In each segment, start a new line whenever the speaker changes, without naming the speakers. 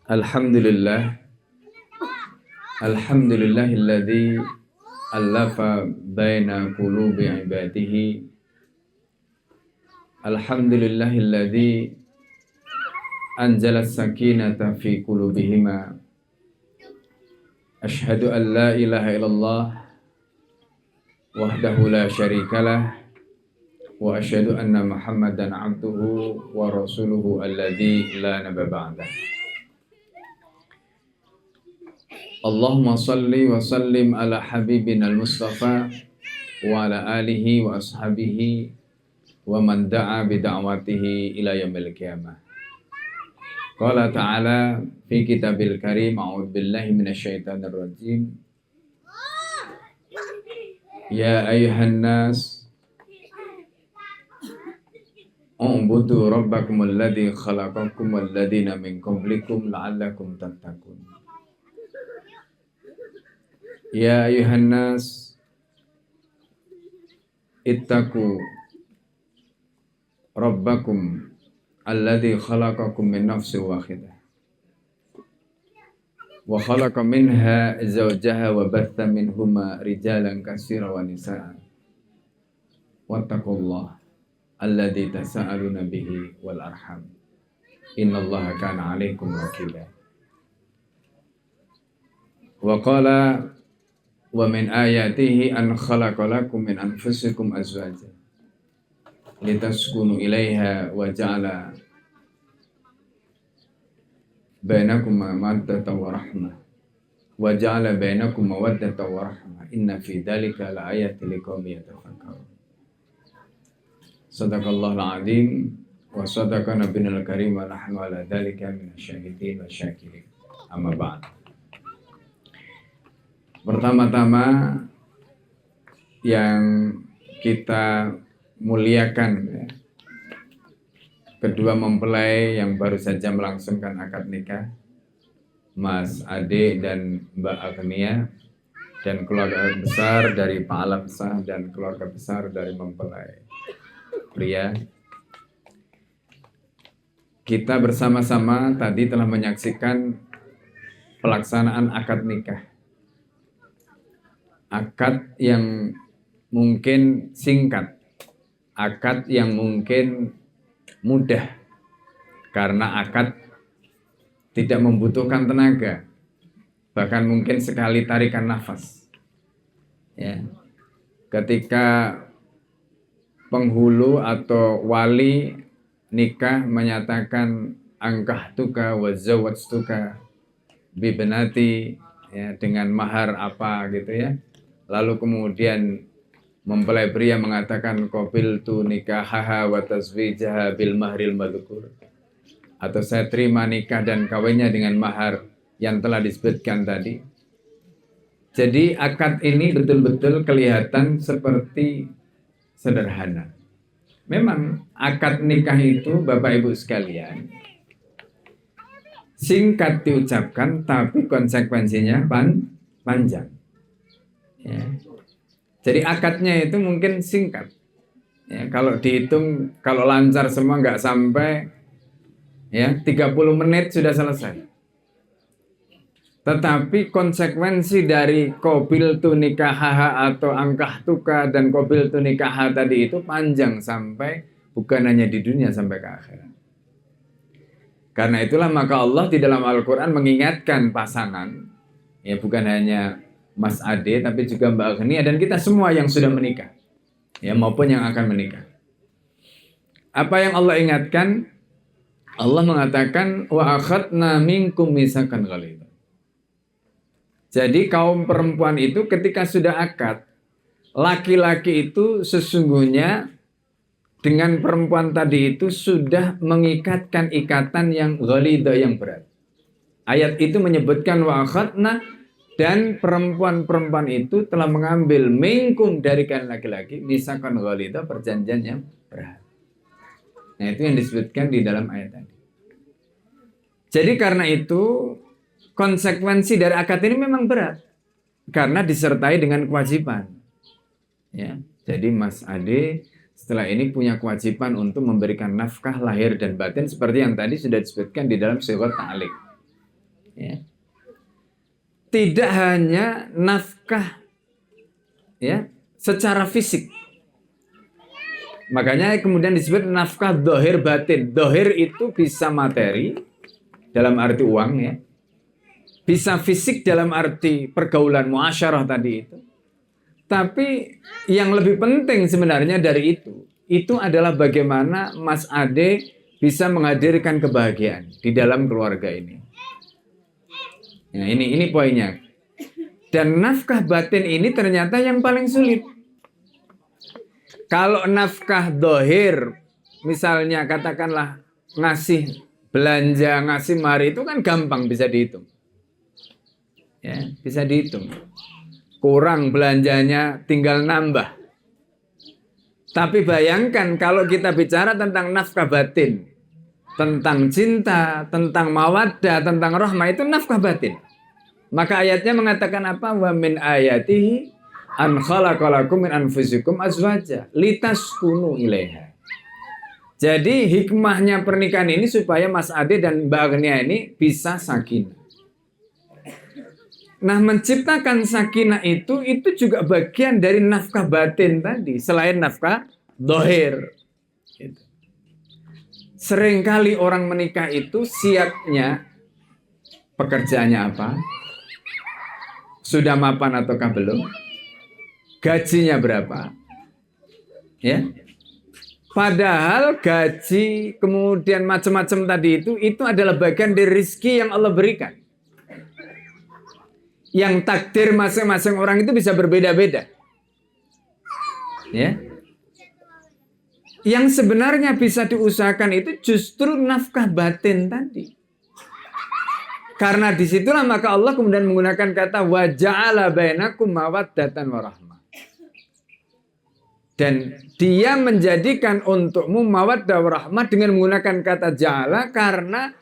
Alhamdulillah, alhamdulillahilladzi allafa baina qulubi ibadihi. Alhamdulillahilladzi anzala sakinata fi qulubihima. Ashhadu an la ilaha illallah wahdahu la syarikalah wa asyhadu anna Muhammadan abduhu wa rasuluhu alladzi la nabiyya ba'dah. Allahumma salli wa sallim ala habibina al-Mustafa wa ala alihi wa ashabihi wa man da'a bida'watihi ila yaumil qiyamah. Qala ta'ala fi kitabil karim, a'udzu billahi minasyaitonir rajim. Ya ayyuhan nas u'budu rabbakumul ladzi khalaqakum wal ladzina min qablikum la'allakum tattaqun. Ya ayuhan nas ittaqu rabbakum alladzi khalaqakum min nafsin wahidah wa khalaqa minha zawjaha wa batha minhuma rijalan katsiran wa nisaan wattaqullaha alladzi tasaaluna bihi wal arham innallaha kana 'alaikum raqibah. Wa qala wa min ayatihi an khalaqalakum min anfusikum azwajan litaskunu ilaiha wa ja'ala bainakum mawaddatan wa rahmah wa ja'ala bainakum mawaddatan wa rahmah inna fi dzalika laayatin liqaumin yatafakkarun. Shadaqallahul azim wa sadaqa nabiyul karim wa nahnu ala dzalika minasyahidin wa syakirin. Amma ba'd. Pertama-tama yang kita muliakan ya, kedua mempelai yang baru saja melangsungkan akad nikah, Mas Ade dan Mbak Agnia, dan keluarga besar dari Pak Alamsah dan keluarga besar dari mempelai pria. Kita bersama-sama tadi telah menyaksikan pelaksanaan akad nikah. Akad yang mungkin singkat, akad yang mungkin mudah, karena akad tidak membutuhkan tenaga, bahkan mungkin sekali tarikan nafas. Ya. Ketika penghulu atau wali nikah menyatakan angkahtuka wa zawwajtuka bibnati, ya, dengan mahar apa gitu ya. Lalu kemudian mempelai pria mengatakan qabiltu nikahaha wa tazwijaha bil mahril madhkur, atau saya terima nikah dan kawinnya dengan mahar yang telah disebutkan tadi. Jadi akad ini betul-betul kelihatan seperti sederhana. Memang akad nikah itu Bapak Ibu sekalian singkat diucapkan tapi konsekuensinya panjang. Ya. Jadi akadnya itu mungkin singkat. Ya, kalau dihitung, kalau lancar semua nggak sampai ya 30 menit sudah selesai. Tetapi konsekuensi dari qabiltu nikahaha atau angkahtuka dan qabiltu nikaha tadi itu panjang sampai bukan hanya di dunia sampai ke akhirat. Karena itulah maka Allah di dalam Al-Quran mengingatkan pasangan, ya bukan hanya Mas Ade tapi juga Mbak Agnia dan kita semua yang sudah menikah, ya maupun yang akan menikah. Apa yang Allah ingatkan? Allah mengatakan wa akhadna minkum mitsaqan ghalidha. Jadi kaum perempuan itu ketika sudah akad, laki-laki itu sesungguhnya dengan perempuan tadi itu sudah mengikatkan ikatan yang ghalidha, yang berat. Ayat itu menyebutkan wa akhadna, dan perempuan-perempuan itu telah mengambil minkum dari kalian laki-laki mitsaqan ghalidha, perjanjian yang berat. Nah, itu yang disebutkan di dalam ayat tadi. Jadi karena itu konsekuensi dari akad ini memang berat karena disertai dengan kewajiban. Ya, jadi Mas Ade setelah ini punya kewajiban untuk memberikan nafkah lahir dan batin seperti yang tadi sudah disebutkan di dalam surah Ta'liq. Ya. Tidak hanya nafkah ya secara fisik. Makanya kemudian disebut nafkah dohir batin. Dohir itu bisa materi dalam arti uang ya. Bisa fisik dalam arti pergaulan muasyarah tadi itu. Tapi yang lebih penting sebenarnya dari itu adalah bagaimana Mas Ade bisa menghadirkan kebahagiaan di dalam keluarga ini. Nah, ini poinnya. Dan nafkah batin ini ternyata yang paling sulit. Kalau nafkah dohir, misalnya katakanlah ngasih belanja, ngasih mahar itu kan gampang bisa dihitung. Ya, bisa dihitung. Kurang belanjanya tinggal nambah. Tapi bayangkan kalau kita bicara tentang nafkah batin, tentang cinta, tentang mawaddah, tentang rahmah, itu nafkah batin. Maka ayatnya mengatakan apa? Wa min ayatihi an khalaqalakum min anfusikum azwaja litaskunu ilaiha. Jadi hikmahnya pernikahan ini supaya Mas Ade dan Mbak Agnia ini bisa sakinah. Nah, menciptakan sakinah itu juga bagian dari nafkah batin tadi, selain nafkah dohir. Seringkali orang menikah itu siapnya pekerjaannya apa? Sudah mapan ataukah belum? Gajinya berapa? Ya. Padahal gaji kemudian macam-macam tadi itu adalah bagian dari rezeki yang Allah berikan. Yang takdir masing-masing orang itu bisa berbeda-beda. Ya. Yang sebenarnya bisa diusahakan itu justru nafkah batin tadi. Karena disitulah maka Allah kemudian menggunakan kata wa ja'ala bainakum mawaddatan wa rahmah. Dan dia menjadikan untukmu mawaddah wa rahmah dengan menggunakan kata ja'ala, karena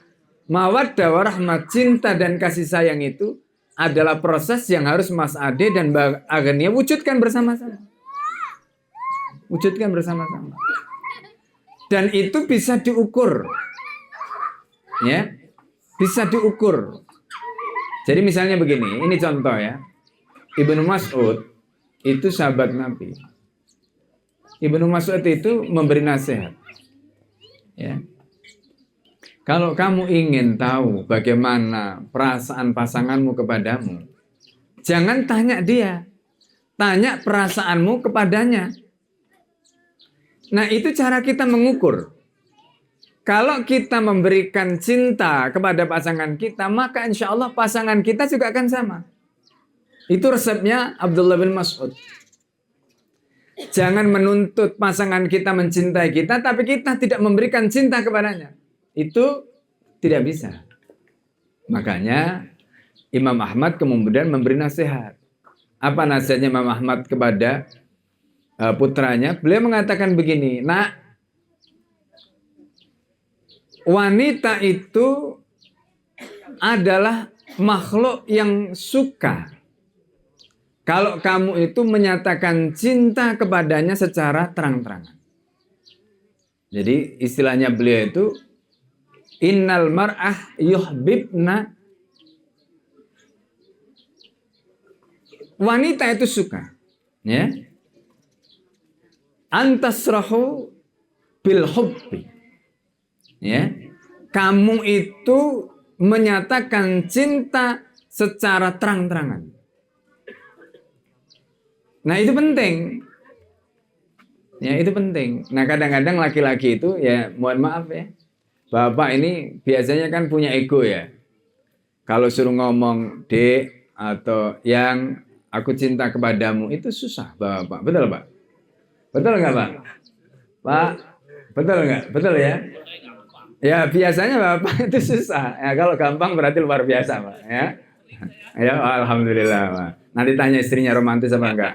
mawaddah wa rahmah, cinta dan kasih sayang itu adalah proses yang harus Mas Ade dan Mbak Agnia wujudkan bersama-sama. Wujudkan bersama-sama. Dan itu bisa diukur. Ya. Bisa diukur. Jadi misalnya begini, ini contoh ya. Ibnu Mas'ud itu sahabat Nabi. Ibnu Mas'ud itu memberi nasihat. Ya. Kalau kamu ingin tahu bagaimana perasaan pasanganmu kepadamu, jangan tanya dia. Tanya perasaanmu kepadanya. Nah, itu cara kita mengukur. Kalau kita memberikan cinta kepada pasangan kita, maka insya Allah pasangan kita juga akan sama. Itu resepnya Abdullah bin Mas'ud. Jangan menuntut pasangan kita mencintai kita, tapi kita tidak memberikan cinta kepadanya. Itu tidak bisa. Makanya Imam Ahmad kemudian memberi nasihat. Apa nasihatnya Imam Ahmad kepada putranya? Beliau mengatakan begini, nak, wanita itu adalah makhluk yang suka kalau kamu itu menyatakan cinta kepadanya secara terang-terangan. Jadi istilahnya beliau itu, innal mar'ah yuhbibna, wanita itu suka, ya, antasrahu bil hubbi, ya, kamu itu menyatakan cinta secara terang-terangan. Nah, itu penting. Ya, itu penting. Nah, kadang-kadang laki-laki itu, ya mohon maaf ya, bapak ini biasanya kan punya ego ya. Kalau suruh ngomong dek atau yang aku cinta kepadamu, itu susah bapak. Betul Pak? Betul nggak Pak? Pak, betul nggak? Betul ya? Ya biasanya bapak itu susah. Ya, kalau gampang berarti luar biasa Pak. Ya, ya alhamdulillah Pak. Nanti tanya istrinya romantis apa enggak?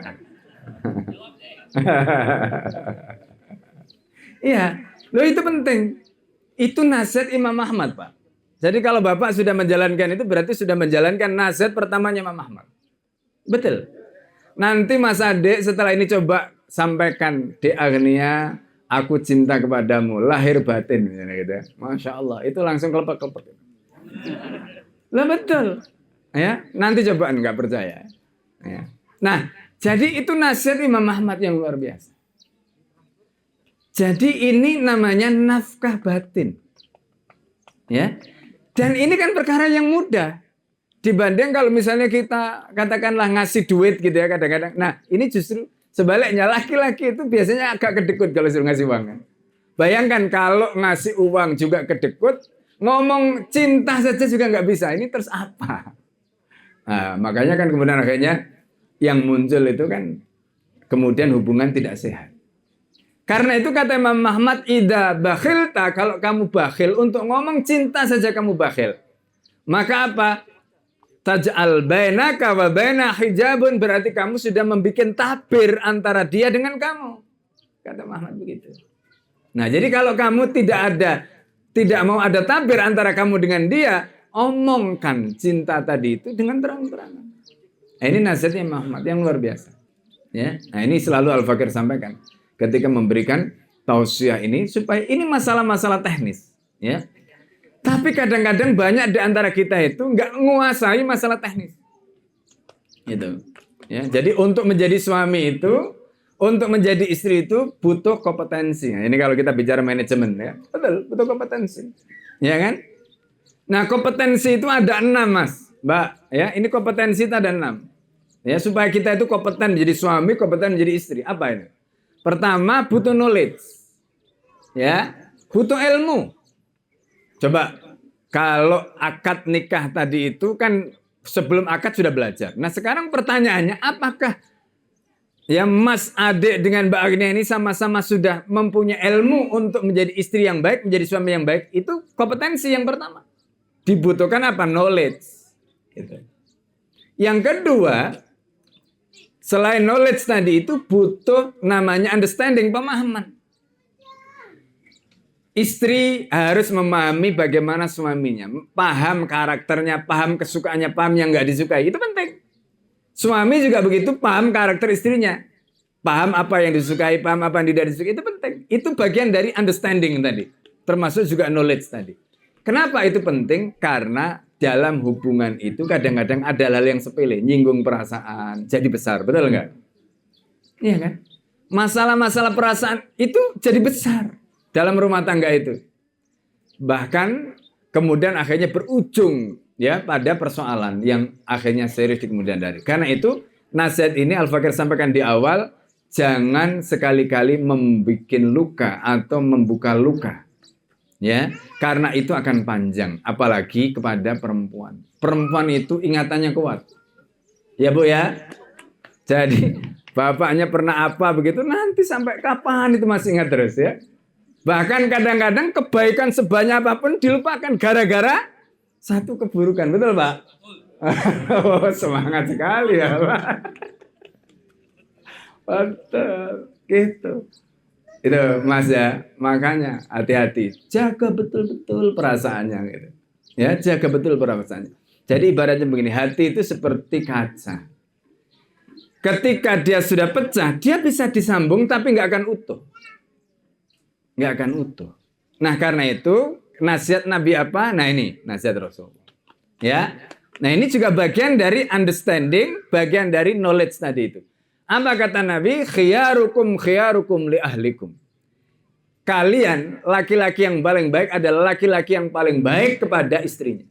Iya, loh itu penting. Itu nasihat Imam Ahmad Pak. Jadi kalau bapak sudah menjalankan itu berarti sudah menjalankan nasihat pertamanya Imam Ahmad. Betul. Nanti Mas Ade setelah ini coba sampaikan, Dek Agnia, aku cinta kepadamu, lahir batin, misalnya gitu. Masya Allah, itu langsung kelepek-kelepek. Lah betul. Ya, nanti cobaan nggak percaya. Ya. Nah, jadi itu nasihat Imam Ahmad yang luar biasa. Jadi ini namanya nafkah batin. Ya. Dan ini kan perkara yang mudah. Dibanding kalau misalnya kita katakanlah ngasih duit gitu ya kadang-kadang. Nah, ini justru sebaliknya laki-laki itu biasanya agak kedekut kalau suruh ngasih uang kan. Bayangkan kalau ngasih uang juga kedekut, ngomong cinta saja juga nggak bisa. Ini terus apa? Nah, makanya kan kemudian akhirnya yang muncul itu kan kemudian hubungan tidak sehat. Karena itu kata Imam Ahmad, idza bakhilta, kalau kamu bakhil untuk ngomong cinta saja kamu bakhil. Maka apa? Taj'al bainaka wa baina hijabun, berarti kamu sudah membuat tabir antara dia dengan kamu. Kata Muhammad begitu. Nah, jadi kalau kamu tidak mau ada tabir antara kamu dengan dia, omongkan cinta tadi itu dengan terang-terangan. Nah, ini nasihatnya Muhammad yang luar biasa. Ya, nah ini selalu Al-Fakir sampaikan ketika memberikan tausiah ini supaya ini masalah-masalah teknis. Ya. Tapi kadang-kadang banyak di antara kita itu nggak menguasai masalah teknis. Gitu. Ya, jadi untuk menjadi suami itu, untuk menjadi istri itu butuh kompetensi. Nah, ini kalau kita bicara manajemen ya, betul, butuh kompetensi. Ya kan? Nah, kompetensi itu ada 6, Mas. Mbak, ya, ini kompetensi itu ada 6. Ya, supaya kita itu kompeten menjadi suami, kompeten menjadi istri. Apa ini? Pertama, butuh knowledge. Ya, butuh ilmu. Coba, kalau akad nikah tadi itu kan sebelum akad sudah belajar. Nah sekarang pertanyaannya, apakah ya Mas Adik dengan Mbak Agnia ini sama-sama sudah mempunyai ilmu untuk menjadi istri yang baik, menjadi suami yang baik? Itu kompetensi yang pertama. Dibutuhkan apa? Knowledge. Gitu. Yang kedua, selain knowledge tadi itu butuh namanya understanding, pemahaman. Istri harus memahami bagaimana suaminya, paham karakternya, paham kesukaannya, paham yang nggak disukai. Itu penting. Suami juga begitu, paham karakter istrinya, paham apa yang disukai, paham apa yang tidak disukai. Itu penting. Itu bagian dari understanding tadi, termasuk juga knowledge tadi. Kenapa itu penting? Karena dalam hubungan itu kadang-kadang ada hal yang sepele, nyinggung perasaan, jadi besar, betul nggak? Iya kan? Masalah-masalah perasaan itu jadi besar dalam rumah tangga itu. Bahkan kemudian akhirnya berujung ya pada persoalan yang akhirnya serius di kemudian hari. Karena itu nasihat ini Al-Fakir sampaikan di awal, jangan sekali-kali membuat luka atau membuka luka. Ya, karena itu akan panjang, apalagi kepada perempuan. Perempuan itu ingatannya kuat. Ya, Bu ya. Jadi bapaknya pernah apa begitu, nanti sampai kapan itu masih ingat terus ya. Bahkan kadang-kadang kebaikan sebanyak apapun dilupakan gara-gara satu keburukan. Betul, Pak? Oh, semangat sekali ya, Pak. Betul. Gitu. Itu, Mas ya. Makanya hati-hati. Jaga betul-betul perasaannya. Gitu. Ya, jaga betul perasaannya. Jadi ibaratnya begini, hati itu seperti kaca. Ketika dia sudah pecah, dia bisa disambung tapi nggak akan utuh. Nggak akan utuh. Nah karena itu nasihat Nabi apa? Nah ini nasihat Rasul. Ya, nah ini juga bagian dari understanding, bagian dari knowledge tadi itu. Apa kata Nabi? Khiyarukum li ahlikum. Kalian laki-laki yang paling baik adalah laki-laki yang paling baik kepada istrinya.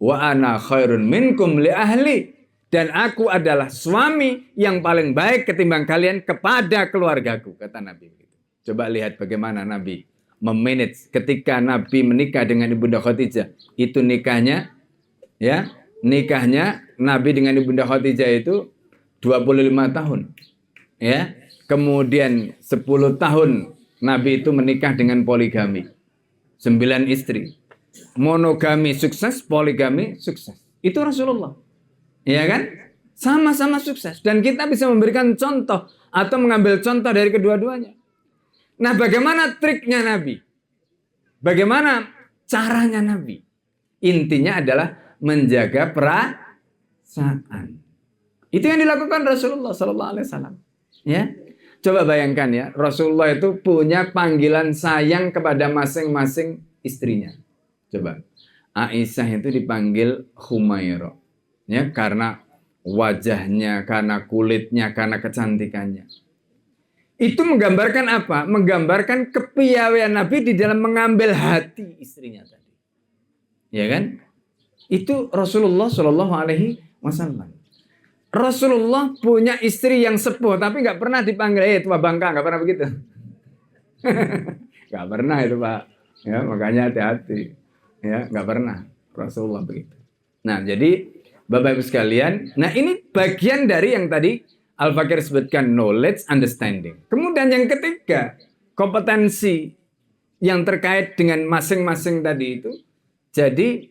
Wa ana khairun minkum li ahli. Dan aku adalah suami yang paling baik ketimbang kalian kepada keluargaku, kata Nabi. Coba lihat bagaimana Nabi memanage ketika Nabi menikah dengan Ibunda Khadijah. Itu nikahnya, ya, nikahnya Nabi dengan Ibunda Khadijah itu 25 tahun. Ya. Kemudian 10 tahun Nabi itu menikah dengan poligami. 9 istri. Monogami sukses, poligami sukses. Itu Rasulullah. Ya kan? Sama-sama sukses. Dan kita bisa memberikan contoh atau mengambil contoh dari kedua-duanya. Nah, bagaimana triknya Nabi? Bagaimana caranya Nabi? Intinya adalah menjaga perasaan. Itu yang dilakukan Rasulullah SAW. Ya, coba bayangkan ya, Rasulullah itu punya panggilan sayang kepada masing-masing istrinya. Coba, Aisyah itu dipanggil Humaira. Ya, karena wajahnya, karena kulitnya, karena kecantikannya. Itu menggambarkan apa? Menggambarkan kepiawaian Nabi di dalam mengambil hati istrinya tadi. Ya kan? Itu Rasulullah Shallallahu Alaihi Wasallam. Rasulullah punya istri yang sepuh, tapi nggak pernah dipanggil, tua bangka, nggak pernah begitu. Nggak pernah itu Pak. Ya, makanya hati-hati. Ya, nggak pernah Rasulullah begitu. Nah, jadi Bapak Ibu sekalian, nah ini bagian dari yang tadi Al-Fakir sebutkan knowledge, understanding. Kemudian yang ketiga, kompetensi yang terkait dengan masing-masing tadi itu. Jadi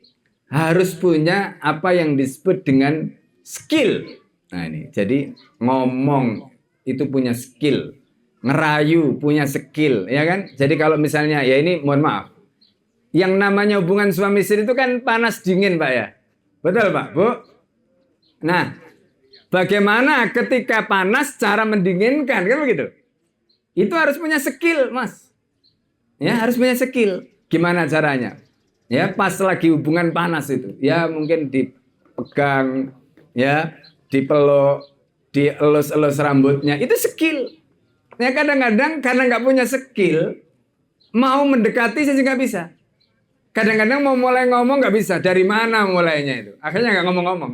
harus punya apa yang disebut dengan skill. Nah ini, jadi ngomong itu punya skill. Ngerayu punya skill, ya kan? Jadi kalau misalnya, ya ini mohon maaf. Yang namanya hubungan suami istri itu kan panas dingin Pak ya. Betul Pak, Bu? Nah, bagaimana ketika panas cara mendinginkan, kan begitu? Itu harus punya skill, Mas. Ya, harus punya skill. Gimana caranya? Ya, pas lagi hubungan panas itu, ya mungkin dipegang, ya, dipeluk, dielus-elus rambutnya, itu skill. Ya kadang-kadang karena nggak punya skill, mau mendekati saja nggak bisa. Kadang-kadang mau mulai ngomong nggak bisa. Dari mana mulainya itu? Akhirnya nggak ngomong-ngomong.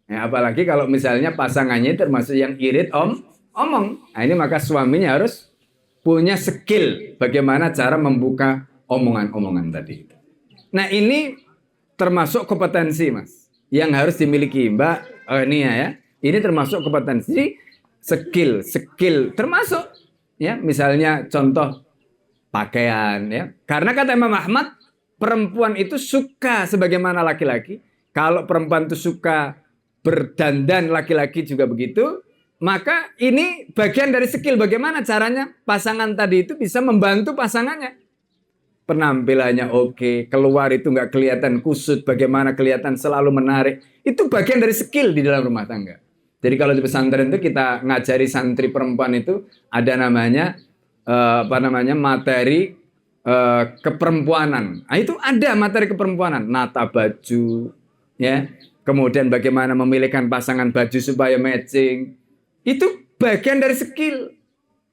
Ya, apalagi kalau misalnya pasangannya termasuk yang irit omong. Nah, ini maka suaminya harus punya skill bagaimana cara membuka omongan-omongan tadi. Nah ini termasuk kompetensi Mas yang harus dimiliki Mbak. Ini ya. Ini termasuk kompetensi skill termasuk ya misalnya contoh pakaian ya. Karena kata Imam Ahmad perempuan itu suka sebagaimana laki-laki. Kalau perempuan itu suka berdandan, laki-laki juga begitu, maka ini bagian dari skill bagaimana caranya pasangan tadi itu bisa membantu pasangannya. Penampilannya oke, keluar itu nggak kelihatan kusut, bagaimana kelihatan selalu menarik. Itu bagian dari skill di dalam rumah tangga. Jadi kalau di pesantren itu kita ngajari santri perempuan itu ada namanya materi keperempuanan. Nah, itu ada materi keperempuanan, nata baju, ya. Kemudian bagaimana memilihkan pasangan baju supaya matching. Itu bagian dari skill.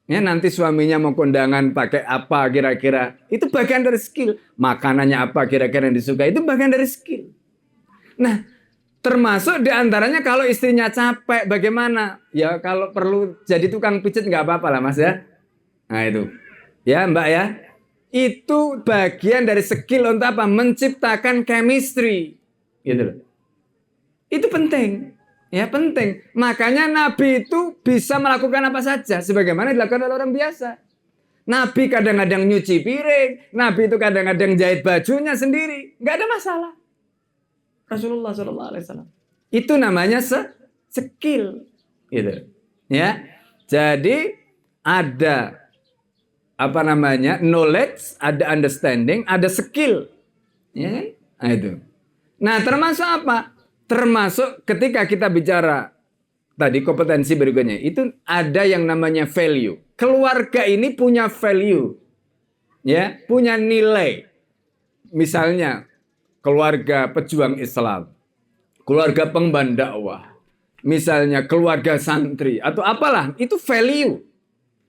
Ya, nanti suaminya mau kondangan pakai apa kira-kira. Itu bagian dari skill. Makanannya apa kira-kira yang disukai. Itu bagian dari skill. Nah, termasuk diantaranya kalau istrinya capek bagaimana. Ya kalau perlu jadi tukang pijit nggak apa-apa lah Mas ya. Nah itu. Ya Mbak ya. Itu bagian dari skill untuk apa? Menciptakan chemistry. Gitu loh. Itu penting. Ya penting. Makanya Nabi itu bisa melakukan apa saja. Sebagaimana dilakukan oleh orang biasa. Nabi kadang-kadang nyuci piring. Nabi itu kadang-kadang jahit bajunya sendiri. Nggak ada masalah. Rasulullah SAW. Itu namanya skill. Gitu. Ya. Jadi ada knowledge, ada understanding, ada skill. Ya. Nah itu. Nah termasuk apa? Termasuk ketika kita bicara tadi kompetensi berikutnya, itu ada yang namanya value. Keluarga ini punya value, ya, punya nilai. Misalnya keluarga pejuang Islam, keluarga pengemban dakwah, misalnya keluarga santri atau apalah, itu value,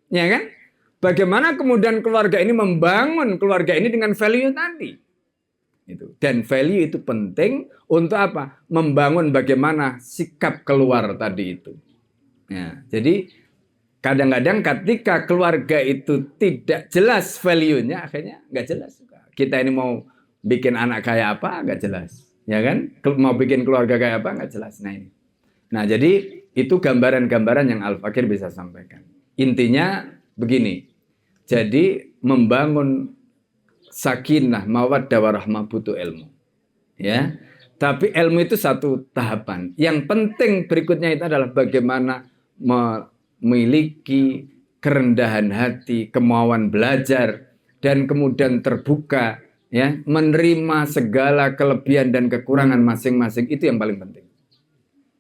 ya kan? Bagaimana kemudian keluarga ini membangun keluarga ini dengan value tadi? Itu. Dan value itu penting untuk apa? Membangun bagaimana sikap keluar tadi itu. Ya, jadi kadang-kadang ketika keluarga itu tidak jelas value-nya, akhirnya nggak jelas. Kita ini mau bikin anak kayak apa, nggak jelas. Ya kan? Mau bikin keluarga kayak apa, nggak jelas. Nah ini. Nah jadi itu gambaran-gambaran yang Al-Fakir bisa sampaikan. Intinya begini. Jadi membangun sakinah, mawaddah warahmah butuh ilmu. Ya. Tapi ilmu itu satu tahapan. Yang penting berikutnya itu adalah bagaimana memiliki kerendahan hati, kemauan belajar dan kemudian terbuka ya, menerima segala kelebihan dan kekurangan masing-masing, itu yang paling penting.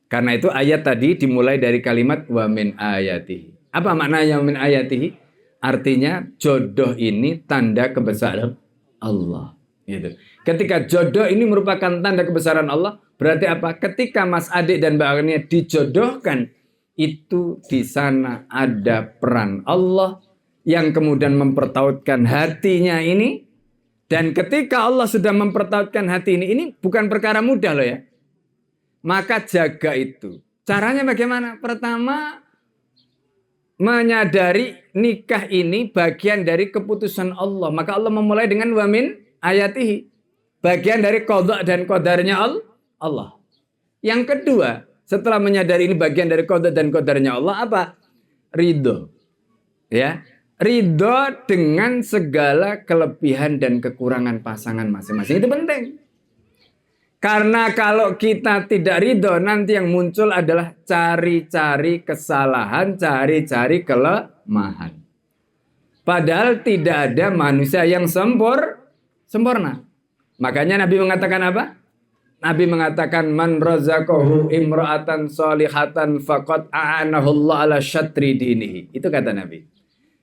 Karena itu ayat tadi dimulai dari kalimat wa min ayatihi. Apa maknanya wa min ayatihi? Artinya jodoh ini tanda kebesaran Allah. Gitu. Ketika jodoh ini merupakan tanda kebesaran Allah, berarti apa? Ketika Mas Adik dan Mbak Agnia dijodohkan, itu di sana ada peran Allah yang kemudian mempertautkan hatinya ini. Dan ketika Allah sudah mempertautkan hati ini bukan perkara mudah loh ya. Maka jaga itu. Caranya bagaimana? Pertama, menyadari nikah ini bagian dari keputusan Allah. Maka Allah memulai dengan wamin ayatihi. Bagian dari qadha dan qadarnya Allah. Yang kedua, setelah menyadari ini bagian dari qadha dan qadarnya Allah, apa? Ridho. Ya. Ridho dengan segala kelebihan dan kekurangan pasangan masing-masing. Itu penting. Karena kalau kita tidak ridho, nanti yang muncul adalah cari-cari kesalahan, cari-cari kelemahan. Padahal tidak ada manusia yang sempurna. Makanya Nabi mengatakan apa? Nabi mengatakan, man razaqahu imra'atan salihatan faqad a'anahu Allah ala syatri dinihi. Itu kata Nabi.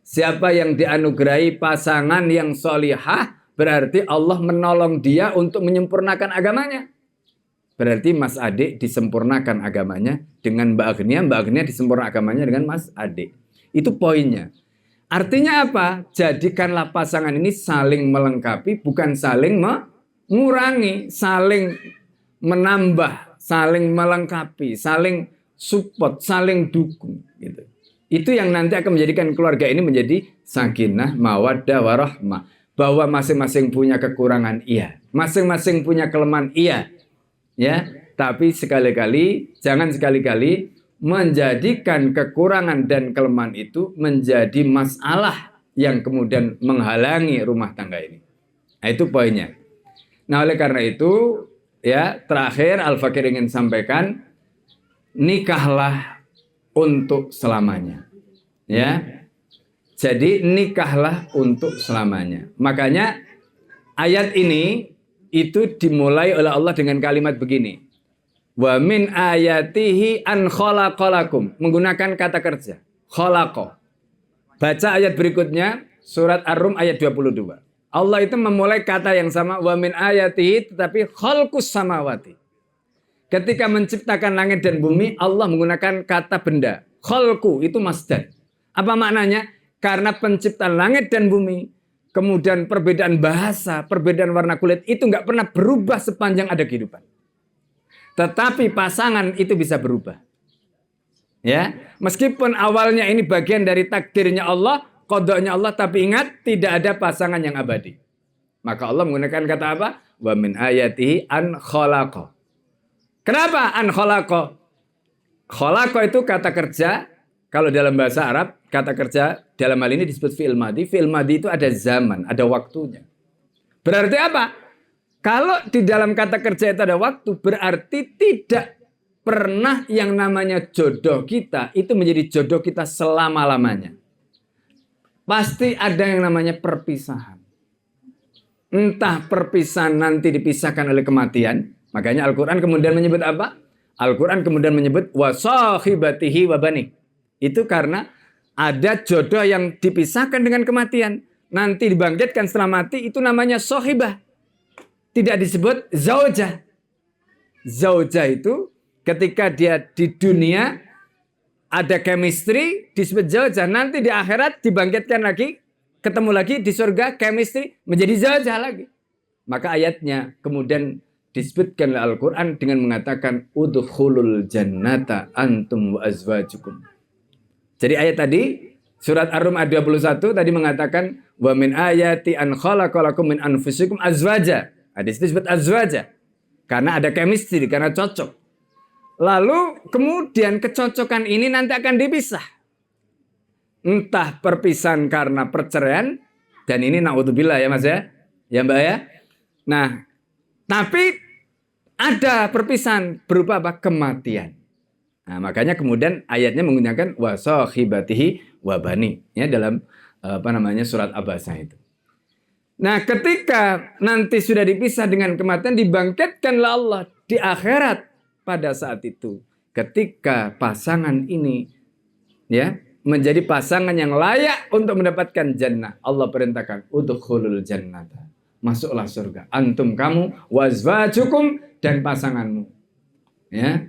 Siapa yang dianugerahi pasangan yang solihah, berarti Allah menolong dia untuk menyempurnakan agamanya. Berarti Mas Adik disempurnakan agamanya dengan Mbak Agnia disempurnakan agamanya dengan Mas Adik. Itu poinnya. Artinya apa? Jadikanlah pasangan ini saling melengkapi, bukan saling mengurangi, saling menambah, saling melengkapi, saling support, saling dukung. Gitu. Itu yang nanti akan menjadikan keluarga ini menjadi sakinah, mawaddah, warahmah. Bahwa masing-masing punya kekurangan, iya. Masing-masing punya kelemahan, iya. Ya, tapi jangan sekali-kali menjadikan kekurangan dan kelemahan itu menjadi masalah yang kemudian menghalangi rumah tangga ini. Nah, itu poinnya. Nah, oleh karena itu, ya, terakhir Al-Fakir ingin sampaikan, nikahlah untuk selamanya. Ya. Jadi nikahlah untuk selamanya. Makanya ayat ini itu dimulai oleh Allah dengan kalimat begini. Wa min ayatihi an khalaqalakum, menggunakan kata kerja. Khalaqa. Baca ayat berikutnya, surat Ar-Rum ayat 22. Allah itu memulai kata yang sama, wa min ayatihi, tetapi khalqus samawati. Ketika menciptakan langit dan bumi, Allah menggunakan kata benda. Khalqu itu masdar. Apa maknanya? Karena penciptaan langit dan bumi, kemudian perbedaan bahasa, perbedaan warna kulit, itu nggak pernah berubah sepanjang ada kehidupan. Tetapi pasangan itu bisa berubah. Ya, meskipun awalnya ini bagian dari takdirnya Allah, qadanya Allah, tapi ingat tidak ada pasangan yang abadi. Maka Allah menggunakan kata apa? Wa min ayatihi an khalaqa. Kenapa an khalaqa? Khalaqa itu kata kerja. Kalau dalam bahasa Arab, kata kerja dalam hal ini disebut fi'il madhi. Fi'il madhi itu ada zaman, ada waktunya. Berarti apa? Kalau di dalam kata kerja itu ada waktu, berarti tidak pernah yang namanya jodoh kita itu menjadi jodoh kita selama-lamanya. Pasti ada yang namanya perpisahan. Entah perpisahan nanti dipisahkan oleh kematian. Makanya Al-Quran kemudian menyebut apa? Al-Quran kemudian menyebut wasahibatihi wabani. Itu karena ada jodoh yang dipisahkan dengan kematian. Nanti dibangkitkan setelah mati, itu namanya sohibah. Tidak disebut zaujah. Zaujah itu ketika dia di dunia ada chemistry, disebut zaujah. Nanti di akhirat dibangkitkan lagi, ketemu lagi di surga, chemistry menjadi zaujah lagi. Maka ayatnya kemudian disebutkan oleh Al-Quran dengan mengatakan udkhulul jannata antum wa azwajukum. Jadi ayat tadi, surat Ar-Rum ayat 21 tadi mengatakan wa min ayati an khalaqalakum min anfusikum azwaja. Hadis itu disebut azwaja. Karena ada chemistry, karena cocok. Lalu kemudian kecocokan ini nanti akan dipisah. Entah perpisahan karena perceraian, dan ini naudzubillah ya Mas ya. Ya Mbak ya. Nah, tapi ada perpisahan berupa apa? Kematian. Nah, makanya kemudian ayatnya menggunakan wasahibatihi wabani ya dalam surat Abasa itu. Nah, ketika nanti sudah dipisah dengan kematian, dibangkitkanlah Allah di akhirat pada saat itu. Ketika pasangan ini ya menjadi pasangan yang layak untuk mendapatkan jannah, Allah perintahkan udkhulul jannata. masuklah surga. Antum kamu wazwajukum dan pasanganmu. Ya.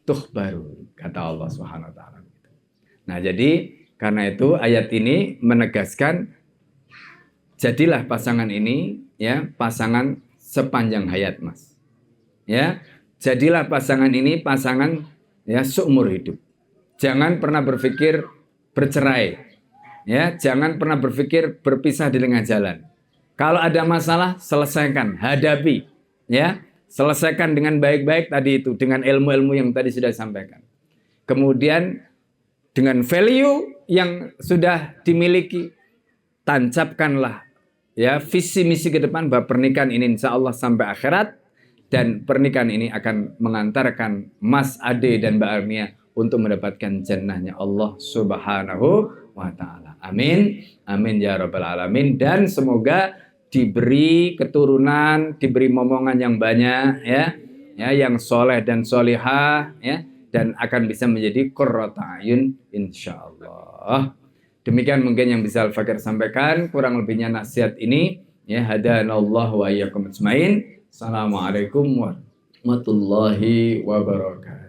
Tuhbaru kata Allah Subhanahu wa taala. Nah, jadi karena itu ayat ini menegaskan jadilah pasangan ini ya pasangan sepanjang hayat, Mas. Ya. Jadilah pasangan ini pasangan ya seumur hidup. Jangan pernah berpikir bercerai. Ya, jangan pernah berpikir berpisah di tengah jalan. Kalau ada masalah, selesaikan, hadapi, ya. Selesaikan dengan baik-baik tadi itu, dengan ilmu-ilmu yang tadi sudah disampaikan. Kemudian dengan value yang sudah dimiliki, tancapkanlah ya visi misi ke depan bahwa pernikahan ini insya Allah sampai akhirat, dan pernikahan ini akan mengantarkan Mas Ade dan Mbak Armia untuk mendapatkan jannahnya Allah Subhanahu wa ta'ala. Amin. Amin ya rabbal alamin. Dan semoga diberi keturunan, diberi momongan yang banyak ya, yang soleh dan solihah ya, dan akan bisa menjadi qurrata ayun insyaallah. Demikian mungkin yang bisa Al-Fakir sampaikan, kurang lebihnya nasihat ini ya, hadanallahu wa iyyakum ajmain. Assalamualaikum warahmatullahi wabarakatuh.